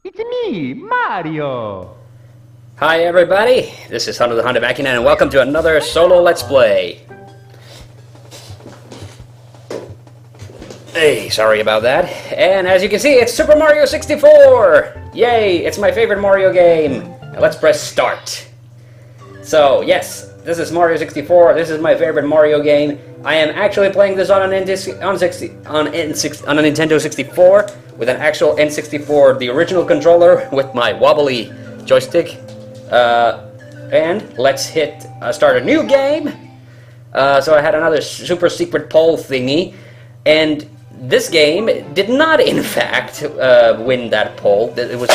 It's me, Mario! Hi everybody, this is TheHande back in and welcome to another solo Let's Play. Hey, sorry about that. And as you can see, it's Super Mario 64! Yay, it's my favorite Mario game. Now let's press start. So, yes, this is Mario 64, this is my favorite Mario game. I am actually playing this on a Nintendo 64 with an actual N64, the original controller with my wobbly joystick. And let's hit start a new game. So I had another super secret poll thingy, and this game did not, in fact, win that poll. It was,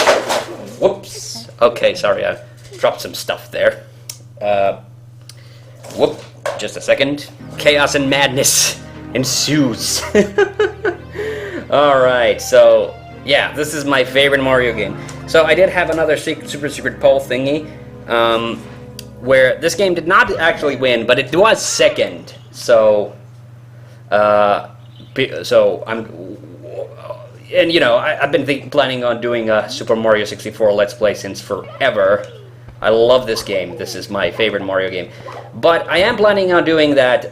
whoops. Okay, sorry, I dropped some stuff there. Whoop, just a second. Chaos and madness ensues. Alright, so, yeah, this is my favorite Mario game. So I did have another super secret poll thingy, where this game did not actually win, but it was second. So, I've been planning on doing a Super Mario 64 Let's Play since forever. I love this game. This is my favorite Mario game. But I am planning on doing that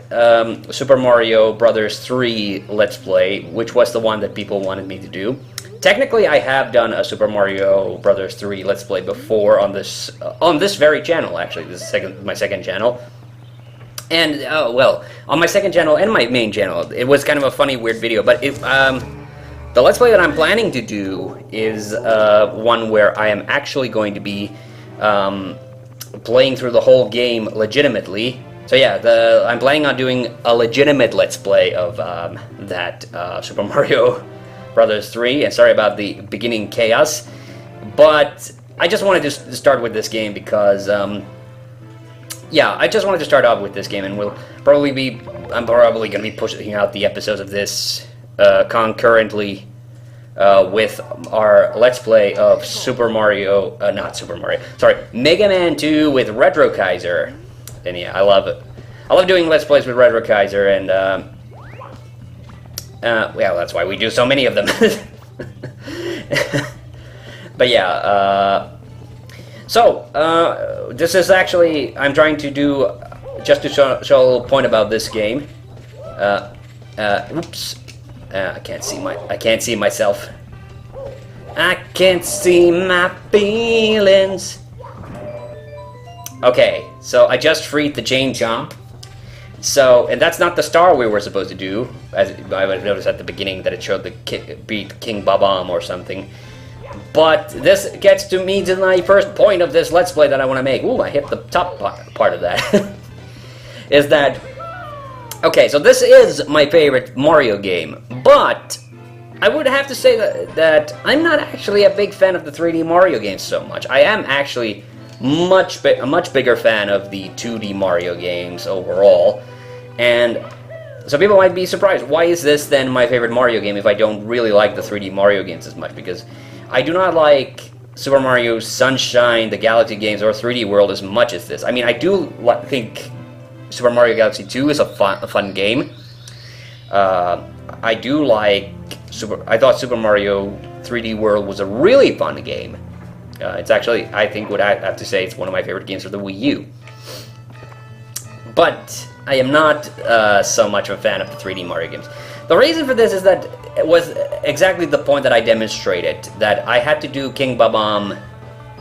Super Mario Brothers 3 Let's Play, which was the one that people wanted me to do. Technically, I have done a Super Mario Brothers 3 Let's Play before on this very channel. Actually, this is my second channel. And well, on my second channel and my main channel, it was kind of a funny, weird video. But the Let's Play that I'm planning to do is one where I am actually going to be playing through the whole game legitimately. So yeah, I'm planning on doing a legitimate Let's Play of that Super Mario Brothers 3, and sorry about the beginning chaos, but I just wanted to start with this game because, yeah, I just wanted to start off with this game, and I'm probably going to be pushing out the episodes of this concurrently with our Let's Play of Mega Man 2 with Retro Kaiser. And yeah, I love it. I love doing Let's Plays with Retro Kaiser, and well, that's why we do so many of them. But yeah, this is actually, I'm trying to do, just to show a little point about this game. Oops. I can't see myself. I can't see my feelings. Okay, so I just freed the chain jump. So, and that's not the star we were supposed to do. As I would notice at the beginning that it showed the beat King Babam or something. But this gets to me to my first point of this Let's Play that I want to make. Ooh, I hit the top part of that. Is that, okay, so this is my favorite Mario game, but I would have to say that I'm not actually a big fan of the 3D Mario games so much. I am actually a much bigger fan of the 2D Mario games overall, and so people might be surprised, why is this then my favorite Mario game if I don't really like the 3D Mario games as much? Because I do not like Super Mario Sunshine, the Galaxy games, or 3D World as much as this. I mean, I do think Super Mario Galaxy 2 is a fun game. I do like I thought Super Mario 3D World was a really fun game. It's actually, I think, I have to say, it's one of my favorite games for the Wii U. But I am not so much of a fan of the 3D Mario games. The reason for this is that it was exactly the point that I demonstrated, that I had to do King Babam.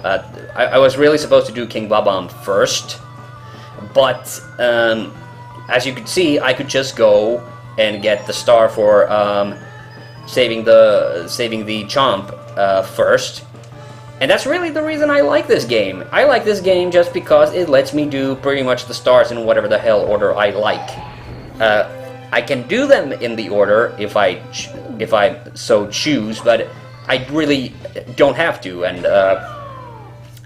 I was really supposed to do King Babam first, but as you could see, I could just go and get the star for saving the chomp first. And that's really the reason I like this game. I like this game just because it lets me do pretty much the stars in whatever the hell order I like. I can do them in the order if I so choose, but I really don't have to. And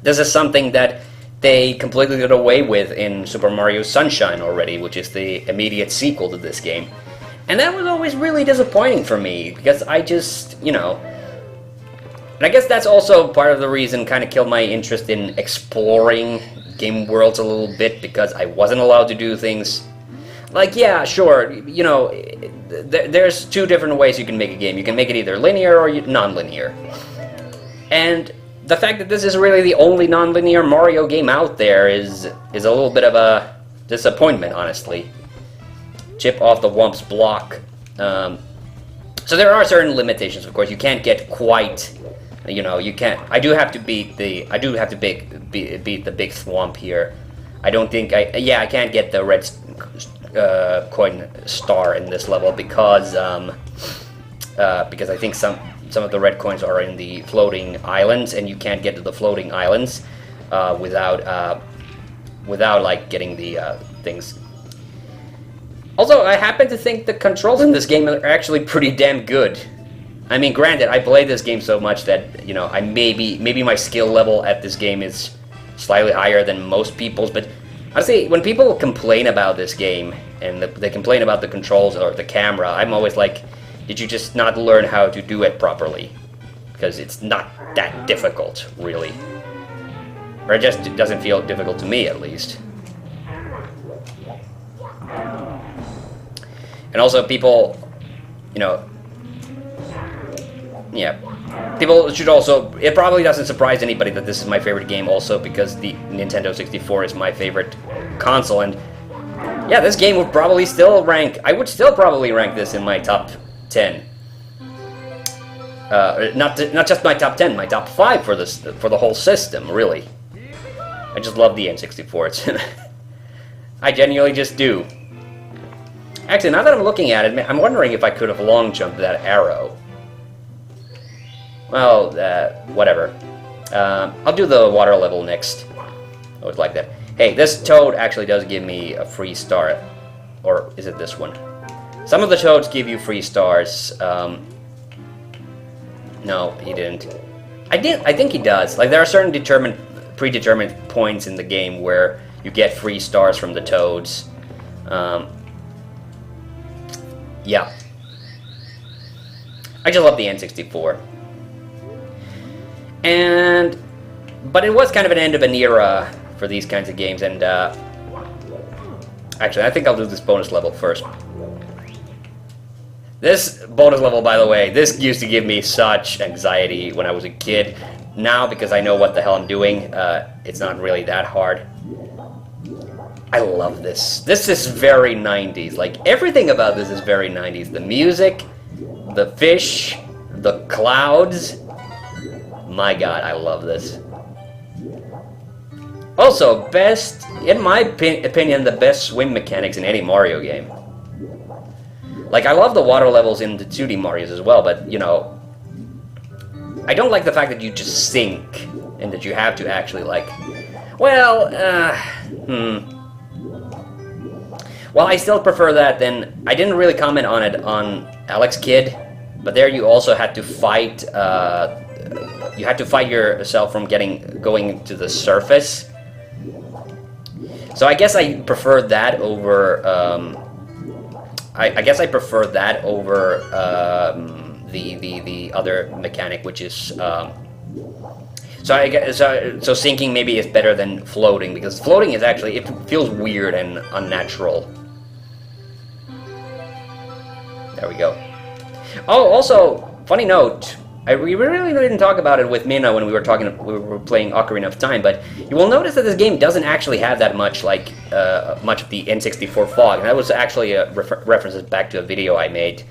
this is something that they completely did away with in Super Mario Sunshine already, which is the immediate sequel to this game. And that was always really disappointing for me, because I just, you know... And I guess that's also part of the reason kind of killed my interest in exploring game worlds a little bit, because I wasn't allowed to do things... Like, yeah, sure, you know, there's two different ways you can make a game. You can make it either linear or non-linear. And the fact that this is really the only non-linear Mario game out there is a little bit of a disappointment, honestly. Chip off the Wump's block. So there are certain limitations, of course. You can't get quite, you know, you can't. I do have to beat the beat the big Thwomp here. I don't think I can't get the red coin star in this level because I think some of the red coins are in the floating islands, and you can't get to the floating islands without like getting the things. Also, I happen to think the controls in this game are actually pretty damn good. I mean, granted, I played this game so much that, you know, I maybe my skill level at this game is slightly higher than most people's, but honestly, when people complain about this game, and they complain about the controls or the camera, I'm always like, did you just not learn how to do it properly? Because it's not that difficult, really. Or it just doesn't feel difficult to me, at least. And also, people, you know, yeah, people should also, it probably doesn't surprise anybody that this is my favorite game also, because the Nintendo 64 is my favorite console, and yeah, this game would probably still rank, I would still probably rank this in my top 10. Not just my top 10, my top 5 for this, for the whole system, really. I just love the N64. It's I genuinely just do. Actually, now that I'm looking at it, I'm wondering if I could have long jumped that arrow. Well, whatever. I'll do the water level next. I would like that. Hey, this toad actually does give me a free star. Or is it this one? Some of the toads give you free stars. No, he didn't. I think he does. Like, there are certain predetermined points in the game where you get free stars from the toads. Yeah. I just love the N64. But it was kind of an end of an era for these kinds of games, and actually, I think I'll do this bonus level first. This bonus level, by the way, this used to give me such anxiety when I was a kid. Now, because I know what the hell I'm doing, it's not really that hard. I love this. This is very 90s. Like, everything about this is very 90s. The music, the fish, the clouds. My god, I love this. Also, in my opinion, the best swim mechanics in any Mario game. Like, I love the water levels in the 2D Marios as well, but, you know, I don't like the fact that you just sink, and that you have to actually, like, well, Well, I still prefer that than, I didn't really comment on it on Alex Kidd, but there you also had to fight, you had to fight yourself from going to the surface. So I guess I prefer that over, I guess I prefer that over the other mechanic, which is so sinking maybe is better than floating, because floating is actually, it feels weird and unnatural. There we go. Oh, also, funny note. We really didn't talk about it with Mina when we were playing Ocarina of Time, but you will notice that this game doesn't actually have that much, like, much of the N64 fog, and that was actually a references back to a video I made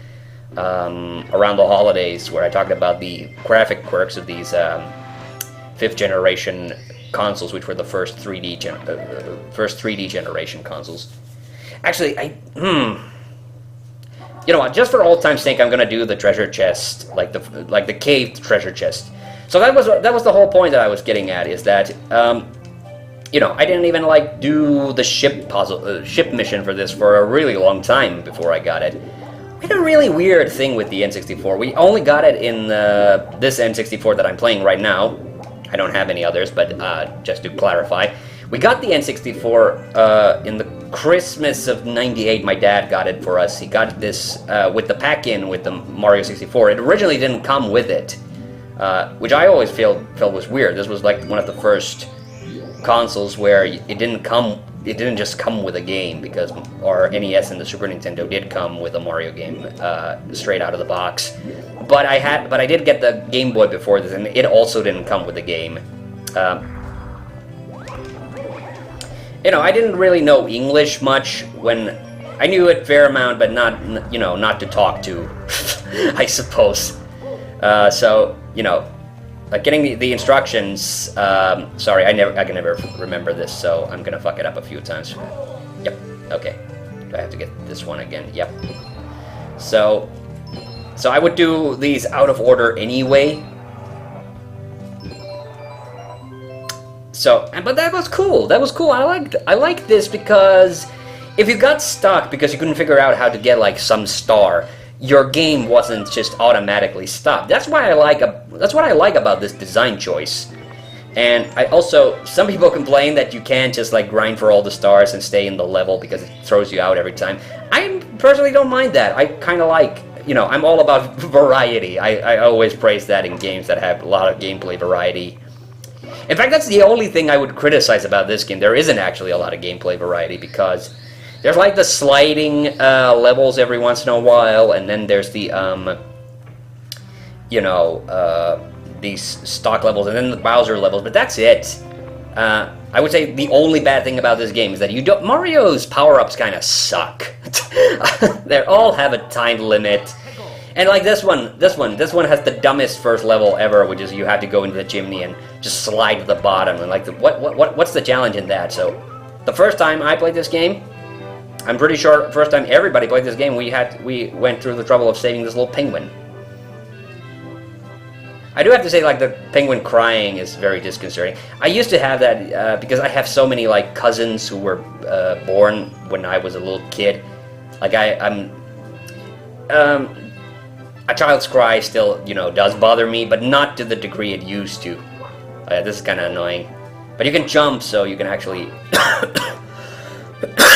around the holidays, where I talked about the graphic quirks of these 5th generation consoles, which were the first 3D generation consoles. Actually, you know what? Just for old time's sake, I'm gonna do the treasure chest, like the cave treasure chest. So that was the whole point that I was getting at, is that you know, I didn't even like do the ship mission for this for a really long time before I got it. We had a really weird thing with the N64. We only got it in this N64 that I'm playing right now. I don't have any others, but just to clarify, we got the N64 in the Christmas of '98. My dad got it for us. He got this with the pack-in with the Mario 64. It originally didn't come with it, which I always felt was weird. This was like one of the first consoles where it didn't just come with a game, because our NES and the Super Nintendo did come with a Mario game straight out of the box. but I did get the Game Boy before this, and it also didn't come with the game. You know, I didn't really know English much when I knew it fair amount, but not, you know, not to talk to, I suppose. So, you know, like getting the instructions. Sorry, I can never remember this, so I'm gonna fuck it up a few times. Yep. Okay. Do I have to get this one again? Yep. So I would do these out of order anyway. So, but that was cool. That was cool. I liked this because if you got stuck because you couldn't figure out how to get like some star, your game wasn't just automatically stopped. That's what I like about this design choice. And I also, some people complain that you can't just like grind for all the stars and stay in the level because it throws you out every time. I personally don't mind that. I kind of like, you know, I'm all about variety. I always praise that in games that have a lot of gameplay variety. In fact, that's the only thing I would criticize about this game. There isn't actually a lot of gameplay variety because there's like the sliding levels every once in a while, and then there's the, you know, these stock levels, and then the Bowser levels, but that's it. I would say the only bad thing about this game is that Mario's power-ups kind of suck. They all have a time limit. And like this one has the dumbest first level ever, which is you have to go into the chimney and just slide to the bottom. And like, what's the challenge in that? So, the first time I played this game, I'm pretty sure first time everybody played this game, we went through the trouble of saving this little penguin. I do have to say, like, the penguin crying is very disconcerting. I used to have that because I have so many like cousins who were born when I was a little kid. Like a child's cry still, you know, does bother me, but not to the degree it used to. This is kind of annoying. But you can jump, so you can actually...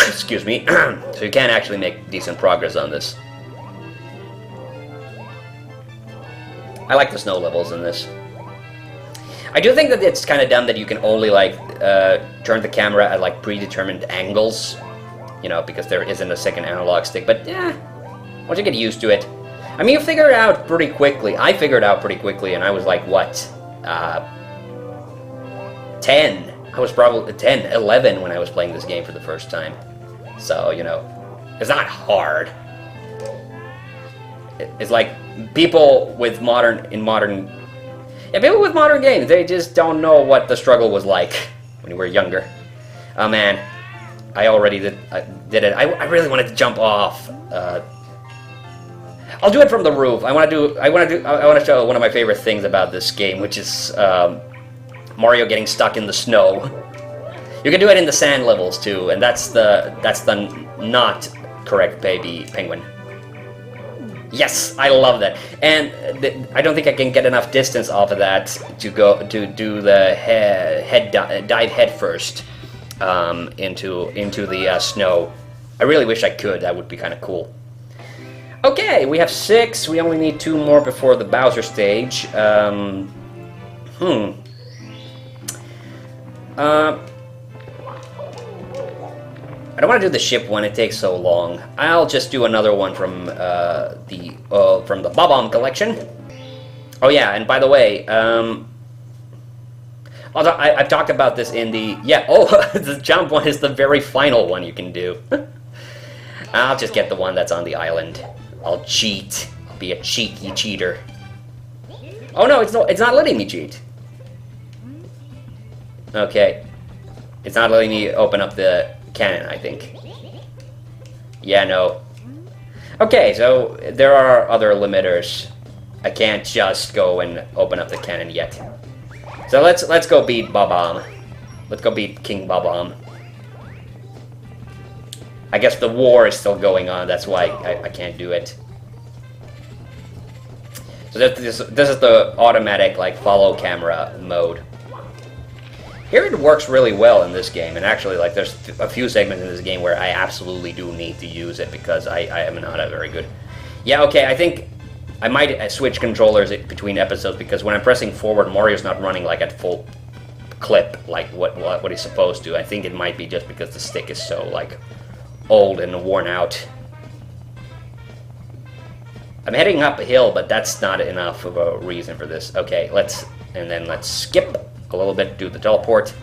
Excuse me. So you can actually make decent progress on this. I like the snow levels in this. I do think that it's kind of dumb that you can only, like, turn the camera at, like, predetermined angles. You know, because there isn't a second analog stick. But, yeah, once you get used to it... I mean, you figure it out pretty quickly. I figured it out pretty quickly, and I was like, what? 10. I was probably 10, 11 when I was playing this game for the first time. So, you know, it's not hard. It's like people with modern games, they just don't know what the struggle was like when you were younger. Oh man, I already did it. I really wanted to jump off. I'll do it from the roof. I want to show one of my favorite things about this game, which is Mario getting stuck in the snow. You can do it in the sand levels too, and that's the not correct baby penguin. Yes, I love that, and I don't think I can get enough distance off of that to do the dive head first into the snow. I really wish I could. That would be kind of cool. Okay, we have 6. We only need 2 more before the Bowser stage. I don't want to do the ship one. It takes so long. I'll just do another one from the Bob-omb collection. Oh yeah, and by the way, I've talked about this in the the jump one is the very final one you can do. I'll just get the one that's on the island. I'll cheat. I'll be a cheeky cheater. Oh no, it's not letting me cheat. Okay. It's not letting me open up the cannon, I think. Yeah, no. Okay, so there are other limiters. I can't just go and open up the cannon yet. So let's go beat Bob-omb. Let's go beat King Bob-omb. I guess the war is still going on, that's why I can't do it. So this is the automatic, like, follow camera mode. Here it works really well in this game, and actually, like, there's a few segments in this game where I absolutely do need to use it because I am not a very good... Yeah, okay, I think I might switch controllers between episodes because when I'm pressing forward, Mario's not running, like, at full clip, like what he's supposed to. I think it might be just because the stick is so, like, old and worn out. I'm heading up a hill, but that's not enough of a reason for this. Okay, let's skip a little bit, do the teleport.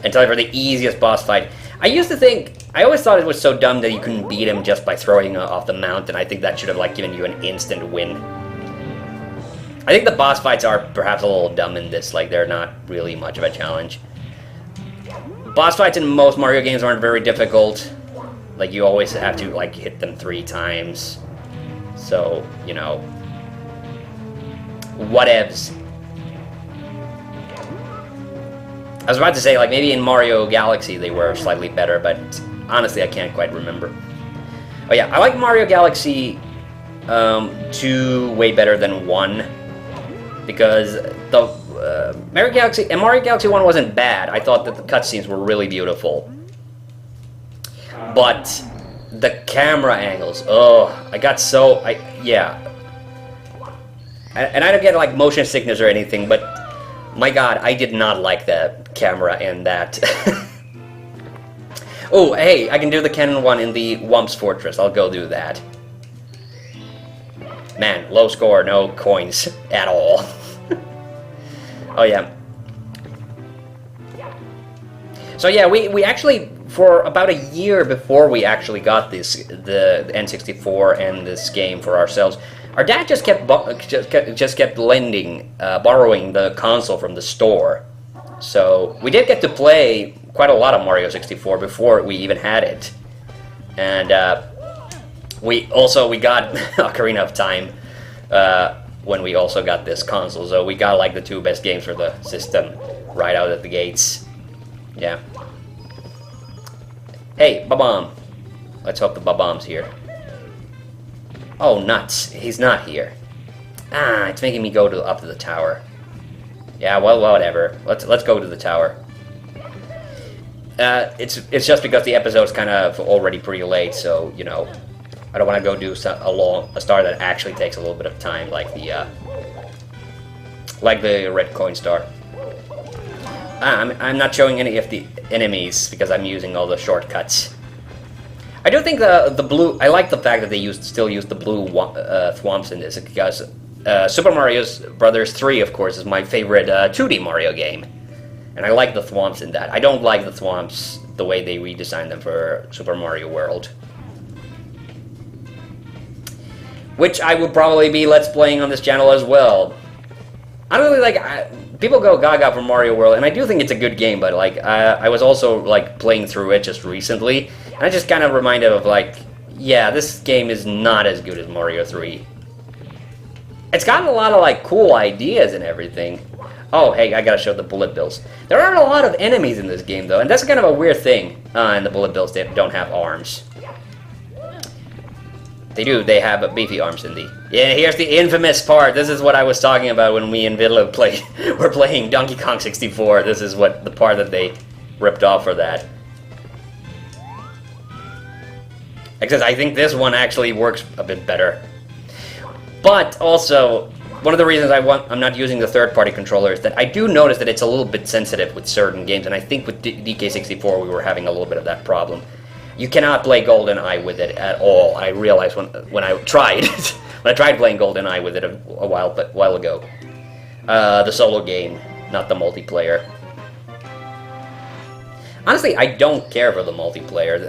And tell you for the easiest boss fight. I always thought it was so dumb that you couldn't beat him just by throwing off the mountain. I think that should have like given you an instant win. I think the boss fights are perhaps a little dumb in this, like they're not really much of a challenge. Boss fights in most Mario games aren't very difficult. Like you always have to like hit them 3 times. So, you know, whatevs. I was about to say, like, maybe in Mario Galaxy they were slightly better, but honestly, I can't quite remember. Oh yeah, I like Mario Galaxy 2 way better than 1, because the Mario Galaxy 1 wasn't bad. I thought that the cutscenes were really beautiful. But the camera angles, yeah. And I don't get, like, motion sickness or anything, but my god, I did not like the camera in that. Oh, hey, I can do the cannon one in the Wumps Fortress. I'll go do that. Man, low score, no coins at all. Oh, yeah. So, yeah, we actually, for about a year before we actually got the N64 and this game for ourselves, our dad just kept borrowing the console from the store. So we did get to play quite a lot of Mario 64 before we even had it. And we got Ocarina of Time when we also got this console. So we got like the 2 best games for the system right out of the gates. Yeah. Hey, Bob-omb. Let's hope the Bob-omb's here. Oh, nuts. He's not here. Ah, it's making me go up to the tower. Yeah, well, whatever. Let's go to the tower. It's just because the episode's kind of already pretty late, so, you know, I don't want to go do a star that actually takes a little bit of time, like the red coin star. I'm not showing any of the enemies because I'm using all the shortcuts. I do think the blue. I like the fact that they still use the blue thwomps in this, because Super Mario Brothers 3, of course, is my favorite 2D Mario game, and I like the thwomps in that. I don't like the thwomps the way they redesigned them for Super Mario World, which I will probably be Let's Playing on this channel as well. I don't really like. People go gaga for Mario World, and I do think it's a good game, but like I was also like playing through it just recently, and I just kind of reminded of like, yeah, this game is not as good as Mario 3. It's got a lot of like cool ideas and everything. Oh, hey, I gotta show the bullet bills. There aren't a lot of enemies in this game though, and that's kind of a weird thing. In the bullet bills, they don't have arms. They do. They have beefy arms in the... Yeah, here's the infamous part. This is what I was talking about when me and Vidlo were playing Donkey Kong 64. This is what the part that they ripped off for that. Except I think this one actually works a bit better. But also, one of the reasons I'm not using the third-party controller is that I do notice that it's a little bit sensitive with certain games, and I think with DK64 we were having a little bit of that problem. You cannot play GoldenEye with it at all. I realized when I tried when I tried playing GoldenEye with it a while ago. The solo game, not the multiplayer. Honestly, I don't care for the multiplayer.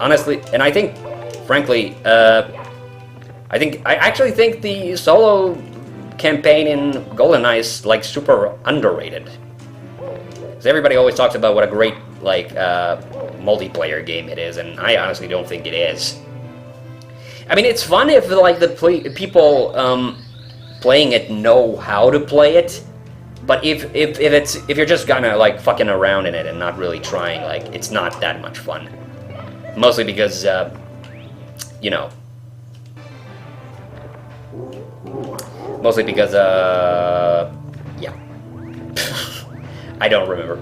Honestly, and I think, frankly, I actually think the solo campaign in GoldenEye is like super underrated. Because everybody always talks about what a great like multiplayer game it is, and I honestly don't think it is. I mean, it's fun if like the people playing it know how to play it, but if you're just gonna like fucking around in it and not really trying, like it's not that much fun. Mostly because you know. Mostly because yeah. I don't remember.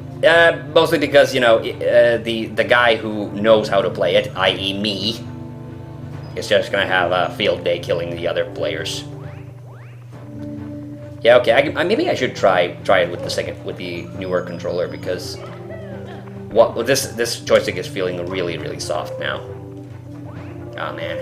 Mostly because, you know, the guy who knows how to play it, i.e. me, is just gonna have a field day killing the other players. Yeah, okay, maybe I should try it with the newer controller, because this joystick is feeling really, really soft now. Oh man.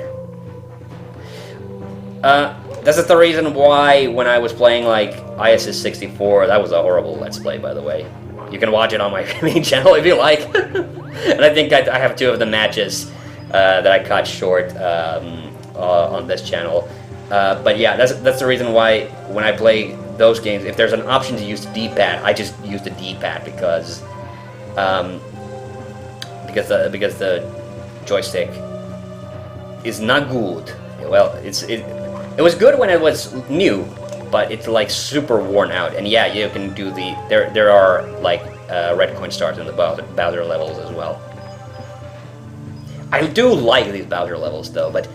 This is the reason why when I was playing like ISS 64, that was a horrible Let's Play, by the way. You can watch it on my main channel if you like. And I think I have 2 of the matches that I cut short on this channel. But yeah, that's the reason why when I play those games, if there's an option to use the D-pad, I just use the D-pad because the joystick is not good. Well, it was good when it was new, but it's like super worn out. And yeah, you can do there are like red coin stars in the Bowser levels as well. I do like these Bowser levels though, but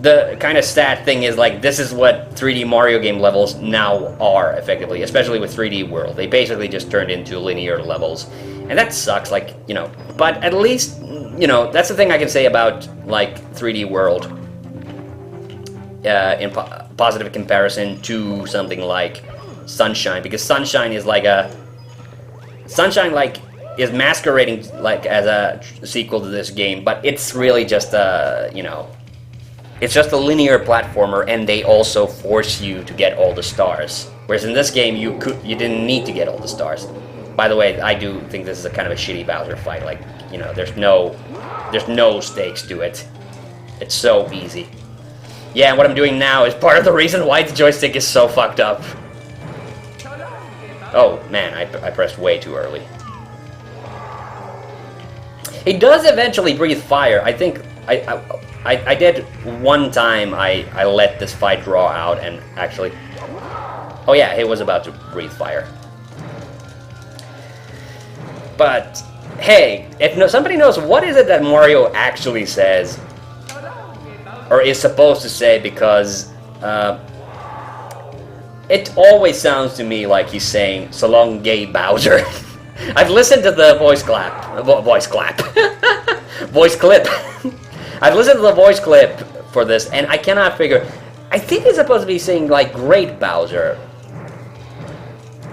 the kind of sad thing is like this is what 3D Mario game levels now are effectively, especially with 3D World. They basically just turned into linear levels, and that sucks. Like, you know, but at least, you know, that's the thing I can say about like 3D World in positive comparison to something like Sunshine, because Sunshine is like is masquerading like as a sequel to this game, but it's really just a, you know, it's just a linear platformer, and they also force you to get all the stars. Whereas in this game, you didn't need to get all the stars. By the way, I do think this is a kind of a shitty Bowser fight. Like, you know, there's no stakes to it. It's so easy. Yeah, and what I'm doing now is part of the reason why the joystick is so fucked up. Oh man, I pressed way too early. He does eventually breathe fire. I think I did one time. I let this fight draw out and actually. Oh yeah, he was about to breathe fire. But hey, if somebody knows what is it that Mario actually says, or is supposed to say, because it always sounds to me like he's saying "So long, gay Bowser." I've listened to the voice clip. I've listened to the voice clip for this, and I cannot figure. I think he's supposed to be saying like "Great Bowser,"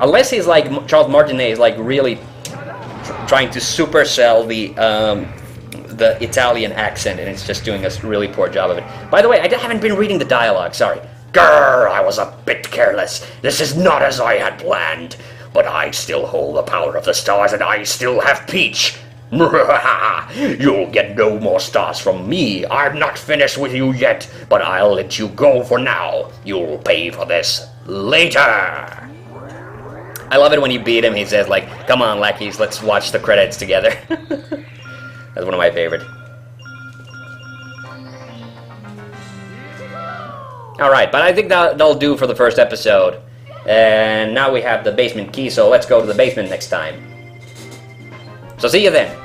unless he's like Charles Martinet is like really trying to supersell the Italian accent, and it's just doing a really poor job of it. By the way, I haven't been reading the dialogue. Sorry. Grr, I was a bit careless. This is not as I had planned. But I still hold the power of the stars, and I still have Peach. You'll get no more stars from me. I'm not finished with you yet, but I'll let you go for now. You'll pay for this later. I love it when you beat him. He says, like, come on, lackeys, let's watch the credits together. That's one of my favorite. Alright, but I think that'll do for the first episode. And now we have the basement key, so let's go to the basement next time. So see you then.